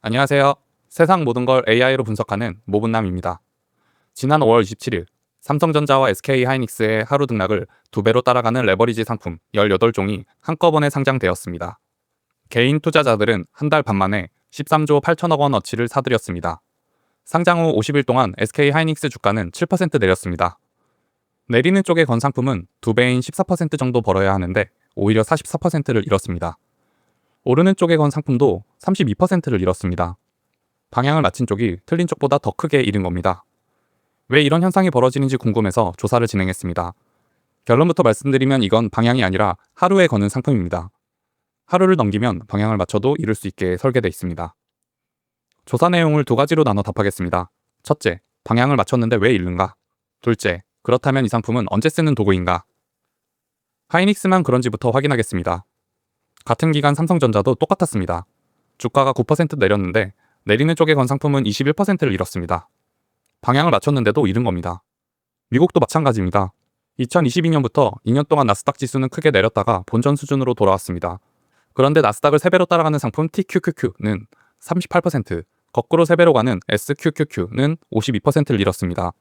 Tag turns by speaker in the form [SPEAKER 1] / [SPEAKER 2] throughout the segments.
[SPEAKER 1] 안녕하세요. 세상 모든 걸 AI로 분석하는 모분남입니다. 지난 5월 27일 삼성전자와 SK하이닉스의 하루 등락을 2배로 따라가는 레버리지 상품 18종이 한꺼번에 상장되었습니다. 개인 투자자들은 한 달 반 만에 13조 8천억 원어치를 사들였습니다. 상장 후 50일 동안 SK하이닉스 주가는 7% 내렸습니다. 내리는 쪽에 건 상품은 2배인 14% 정도 벌어야 하는데 오히려 44%를 잃었습니다. 오르는 쪽에 건 상품도 32%를 잃었습니다. 방향을 맞힌 쪽이 틀린 쪽보다 더 크게 잃은 겁니다. 왜 이런 현상이 벌어지는지 궁금해서 조사를 진행했습니다. 결론부터 말씀드리면 이건 방향이 아니라 하루에 거는 상품입니다. 하루를 넘기면 방향을 맞춰도 잃을 수 있게 설계되어 있습니다. 조사 내용을 2가지로 나눠 답하겠습니다. 첫째, 방향을 맞췄는데 왜 잃는가? 둘째, 그렇다면 이 상품은 언제 쓰는 도구인가? 하이닉스만 그런지부터 확인하겠습니다. 같은 기간 삼성전자도 똑같았습니다. 주가가 9% 내렸는데 내리는 쪽에 건 상품은 21%를 잃었습니다. 방향을 맞췄는데도 잃은 겁니다. 미국도 마찬가지입니다. 2022년부터 2년 동안 나스닥 지수는 크게 내렸다가 본전 수준으로 돌아왔습니다. 그런데 나스닥을 3배로 따라가는 상품 TQQQ는 38%, 거꾸로 3배로 가는 SQQQ는 52%를 잃었습니다.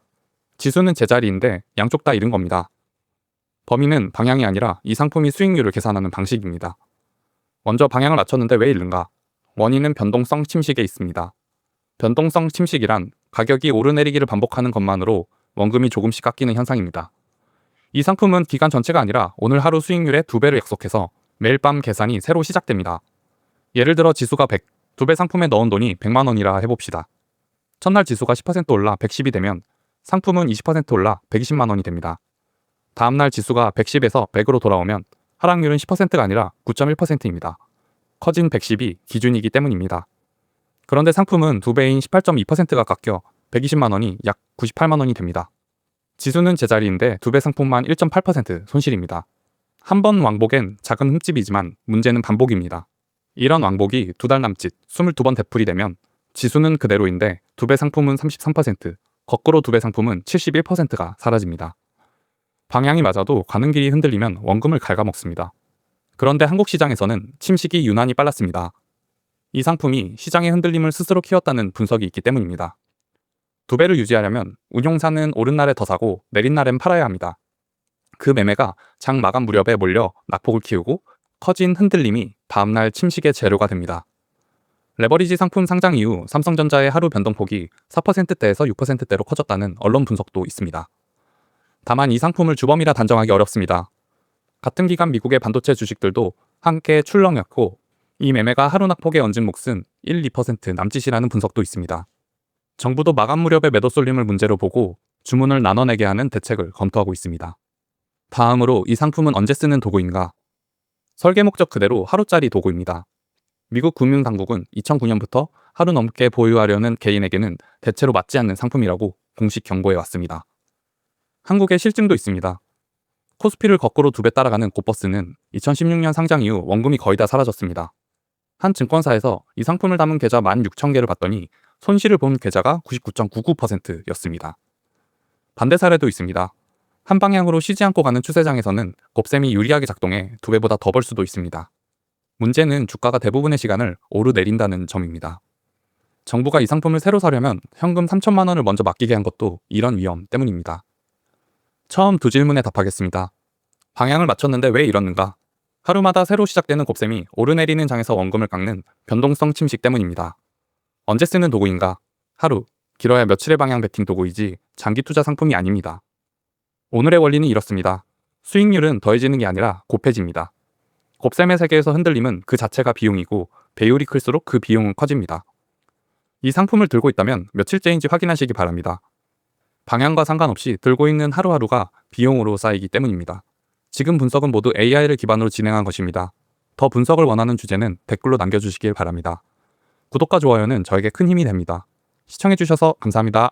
[SPEAKER 1] 지수는 제자리인데 양쪽 다 잃은 겁니다. 범위는 방향이 아니라 이 상품이 수익률을 계산하는 방식입니다. 먼저 방향을 맞췄는데 왜 잃는가? 원인은 변동성 침식에 있습니다. 변동성 침식이란 가격이 오르내리기를 반복하는 것만으로 원금이 조금씩 깎이는 현상입니다. 이 상품은 기간 전체가 아니라 오늘 하루 수익률의 2배를 약속해서 매일 밤 계산이 새로 시작됩니다. 예를 들어 지수가 100, 2배 상품에 넣은 돈이 100만 원이라 해봅시다. 첫날 지수가 10% 올라 110이 되면 상품은 20% 올라 120만 원이 됩니다. 다음날 지수가 110에서 100으로 돌아오면 하락률은 10%가 아니라 9.1%입니다. 커진 110이 기준이기 때문입니다. 그런데 상품은 2배인 18.2%가 깎여 120만 원이 약 98만 원이 됩니다. 지수는 제자리인데 2배 상품만 1.8% 손실입니다. 한 번 왕복엔 작은 흠집이지만 문제는 반복입니다. 이런 왕복이 2달 남짓 22번 되풀이 되면 지수는 그대로인데 2배 상품은 33%, 거꾸로 2배 상품은 71%가 사라집니다. 방향이 맞아도 가는 길이 흔들리면 원금을 갉아먹습니다. 그런데 한국 시장에서는 침식이 유난히 빨랐습니다. 이 상품이 시장의 흔들림을 스스로 키웠다는 분석이 있기 때문입니다. 2배를 유지하려면 운용사는 오른 날에 더 사고 내린 날엔 팔아야 합니다. 그 매매가 장 마감 무렵에 몰려 낙폭을 키우고 커진 흔들림이 다음날 침식의 재료가 됩니다. 레버리지 상품 상장 이후 삼성전자의 하루 변동폭이 4%대에서 6%대로 커졌다는 언론 분석도 있습니다. 다만 이 상품을 주범이라 단정하기 어렵습니다. 같은 기간 미국의 반도체 주식들도 함께 출렁였고 이 매매가 하루 낙폭에 얹은 몫은 1, 2% 남짓이라는 분석도 있습니다. 정부도 마감 무렵의 매도 쏠림을 문제로 보고 주문을 나눠내게 하는 대책을 검토하고 있습니다. 다음으로 이 상품은 언제 쓰는 도구인가? 설계 목적 그대로 하루짜리 도구입니다. 미국 금융당국은 2009년부터 하루 넘게 보유하려는 개인에게는 대체로 맞지 않는 상품이라고 공식 경고해 왔습니다. 한국에 실증도 있습니다. 코스피를 거꾸로 2배 따라가는 고버스는 2016년 상장 이후 원금이 거의 다 사라졌습니다. 한 증권사에서 이 상품을 담은 계좌 16,000개를 봤더니 손실을 본 계좌가 99.99%였습니다. 반대 사례도 있습니다. 한 방향으로 쉬지 않고 가는 추세장에서는 곱셈이 유리하게 작동해 2배보다 더 벌 수도 있습니다. 문제는 주가가 대부분의 시간을 오르내린다는 점입니다. 정부가 이 상품을 새로 사려면 현금 3천만 원을 먼저 맡기게 한 것도 이런 위험 때문입니다. 처음 2질문에 답하겠습니다. 방향을 맞췄는데 왜 이러는가? 하루마다 새로 시작되는 곱셈이 오르내리는 장에서 원금을 깎는 변동성 침식 때문입니다. 언제 쓰는 도구인가? 하루, 길어야 며칠의 방향 베팅 도구이지 장기 투자 상품이 아닙니다. 오늘의 원리는 이렇습니다. 수익률은 더해지는 게 아니라 곱해집니다. 곱셈의 세계에서 흔들림은 그 자체가 비용이고 배율이 클수록 그 비용은 커집니다. 이 상품을 들고 있다면 며칠째인지 확인하시기 바랍니다. 방향과 상관없이 들고 있는 하루하루가 비용으로 쌓이기 때문입니다. 지금 분석은 모두 AI를 기반으로 진행한 것입니다. 더 분석을 원하는 주제는 댓글로 남겨주시길 바랍니다. 구독과 좋아요는 저에게 큰 힘이 됩니다. 시청해주셔서 감사합니다.